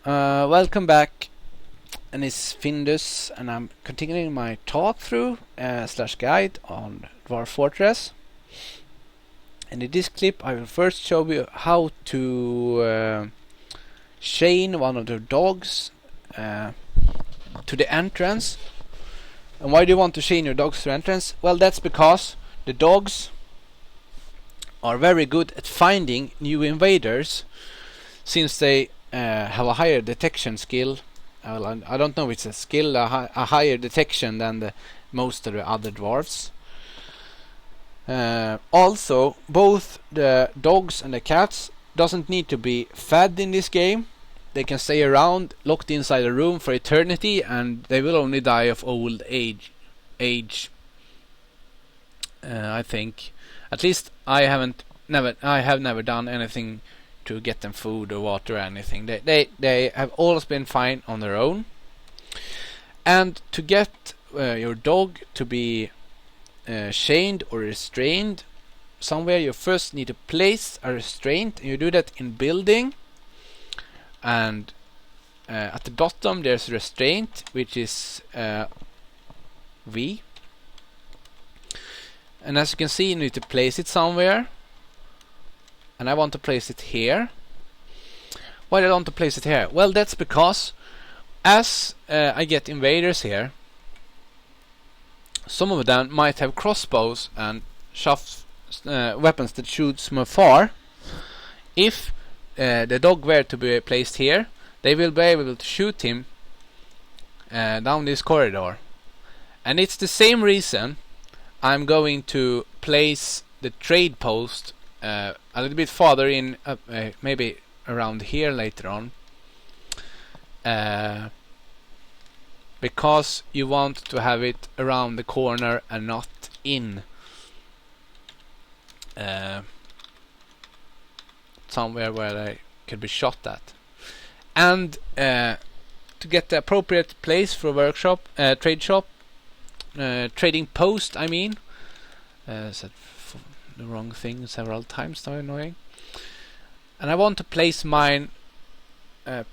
Welcome back, and it's Findus, and I'm continuing my talk through slash guide on Dwarf Fortress. And in this clip, I will first show you how to chain one of the dogs to the entrance. And why do you want to chain your dogs to the entrance? Well, that's because the dogs are very good at finding new invaders, since they have a higher detection skill. I don't know if it's a skill, a higher detection than most of the other dwarves. Also, both the dogs and the cats doesn't need to be fed in this game. They can stay around, locked inside a room for eternity, and they will only die of old age. I think. At least I have never done anything to get them food or water or anything. They have always been fine on their own. And to get your dog to be chained or restrained somewhere, you first need to place a restraint, and you do that in building. And at the bottom there's restraint, which is V. And as you can see, you need to place it somewhere. And I want to place it here. Why do I want to place it here? Well, that's because as I get invaders here, some of them might have crossbows and weapons that shoots from afar. If the dog were to be placed here, they will be able to shoot him down this corridor. And it's the same reason I'm going to place the trade post a little bit farther in, maybe around here later on, because you want to have it around the corner and not in somewhere where they could be shot at. And to get the appropriate place for a workshop, trading post, I mean. Said the wrong thing several times now, annoying. And I want to place mine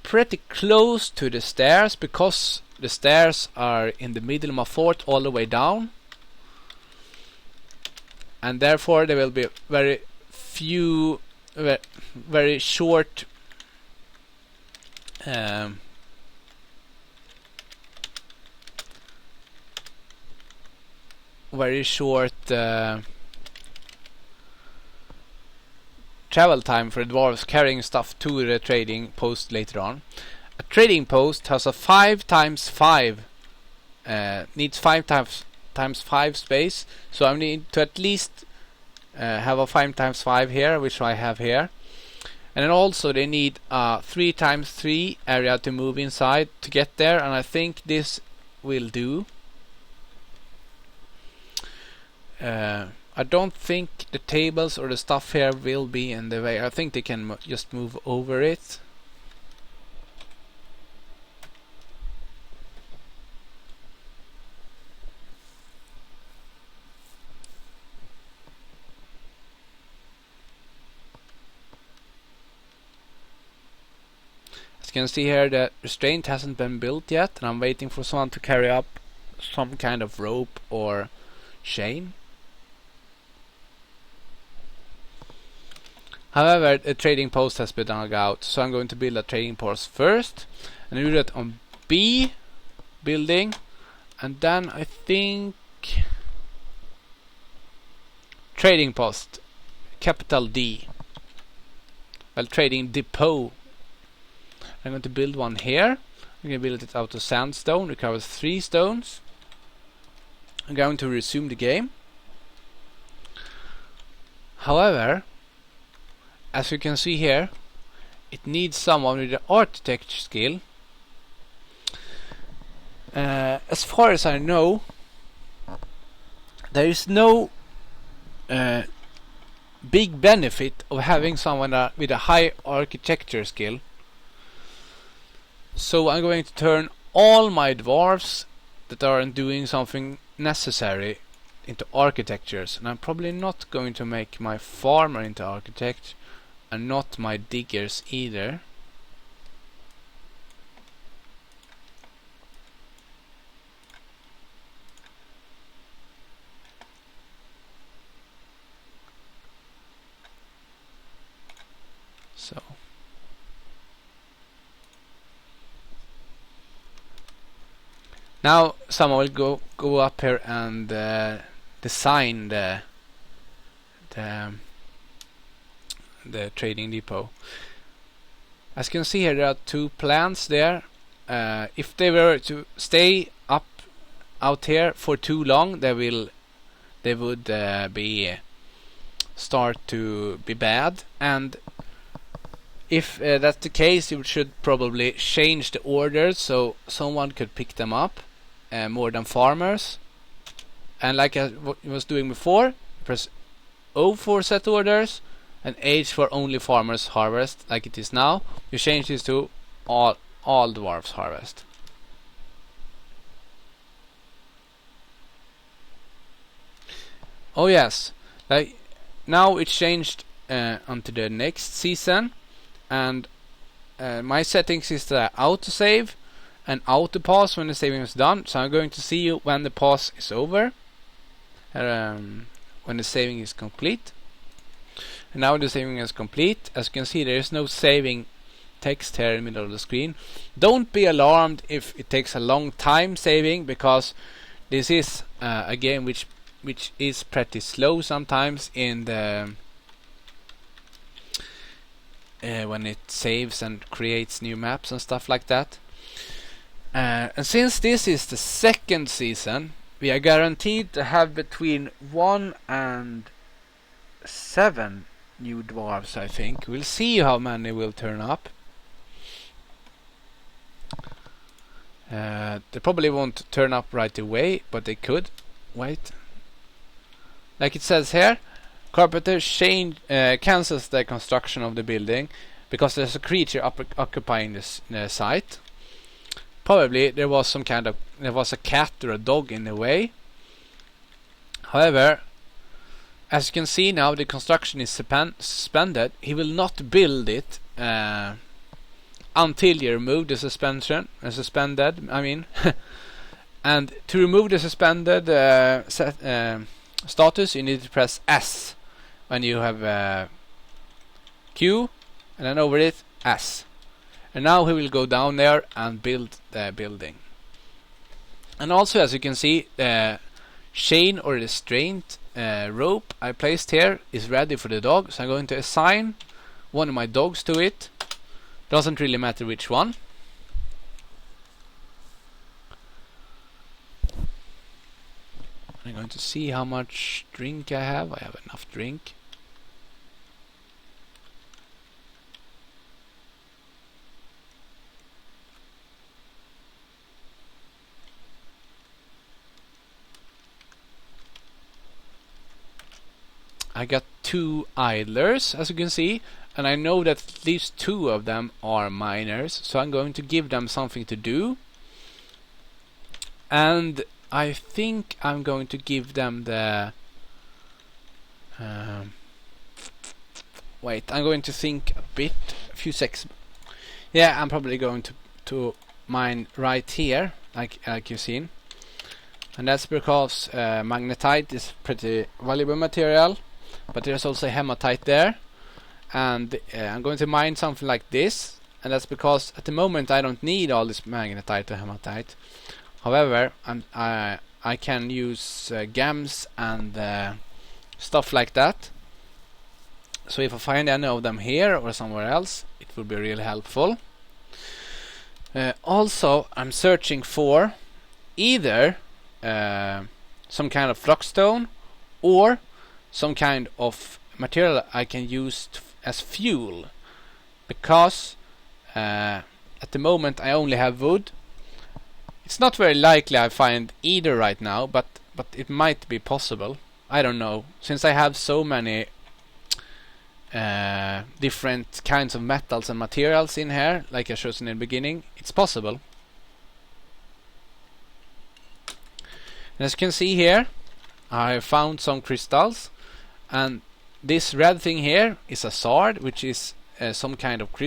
pretty close to the stairs, because the stairs are in the middle of my fort all the way down, and therefore there will be very short travel time for the dwarves carrying stuff to the trading post later on. A trading post has a 5x5 needs 5x5 space, so I need to at least have a 5x5 here, which I have here. And then also they need a 3x3 area to move inside to get there, and I think this will do. I don't think the tables or the stuff here will be in the way. I think they can just move over it. As you can see here, the restraint hasn't been built yet, and I'm waiting for someone to carry up some kind of rope or chain. However, a trading post has been dug out, so I'm going to build a trading post first, and do that on B building, and then I think trading post, capital D. Well, trading depot. I'm going to build one here. I'm going to build it out of sandstone. It covers 3 stones. I'm going to resume the game. However, as you can see here, it needs someone with an architect skill. As far as I know, there is no big benefit of having someone with a high architecture skill. So I'm going to turn all my dwarves that aren't doing something necessary into architectures, and I'm probably not going to make my farmer into architect, and not my diggers either. So now someone will go up here and design the trading depot. As you can see here, there are two plants there. If they were to stay up out here for too long, they would start to be bad. And if that's the case, you should probably change the orders so someone could pick them up more than farmers. And like I was doing before, press O for set orders and H for only farmers harvest, like it is now. You change this to all dwarfs harvest. Oh yes, like now it changed onto the next season, and my settings is the autosave and auto pause when the saving is done. So I'm going to see you when the pause is over, when the saving is complete. And now the saving is complete. As you can see, there is no saving text here in the middle of the screen. Don't be alarmed if it takes a long time saving, because this is a game which is pretty slow sometimes in the when it saves and creates new maps and stuff like that. And since this is the second season, we are guaranteed to have between 1 and 7 new dwarves, I think. We'll see how many will turn up. They probably won't turn up right away, but they could. Wait. Like it says here, Carpenter cancels the construction of the building because there's a creature occupying this site. Probably there was a cat or a dog in the way. However, as you can see now, the construction is suspended. He will not build it until you remove the suspended. I mean, and to remove the suspended status, you need to press S when you have Q, and then over it S. And now he will go down there and build the building. And also, as you can see, the chain or restraint rope I placed here is ready for the dog. So I'm going to assign one of my dogs to it. Doesn't really matter which one. I'm going to see how much drink I have. I have enough drink. I got 2 idlers, as you can see, and I know that at least 2 of them are miners, so I'm going to give them something to do. And I think I'm going to give them the wait, I'm going to think a few seconds. Yeah, I'm probably going to mine right here, like you've seen. And that's because magnetite is pretty valuable material. But there's also hematite there, and I'm going to mine something like this, and that's because at the moment I don't need all this magnetite or hematite. However, I can use gems and stuff like that. So if I find any of them here or somewhere else, it will be really helpful. Also, I'm searching for either some kind of flux-stone or some kind of material I can use as fuel, because at the moment I only have wood. It's not very likely I find either right now, but it might be possible. I don't know, since I have so many different kinds of metals and materials in here, like I showed in the beginning. It's possible. And as you can see here, I found some crystals. And this red thing here is a sword, which is some kind of crystal.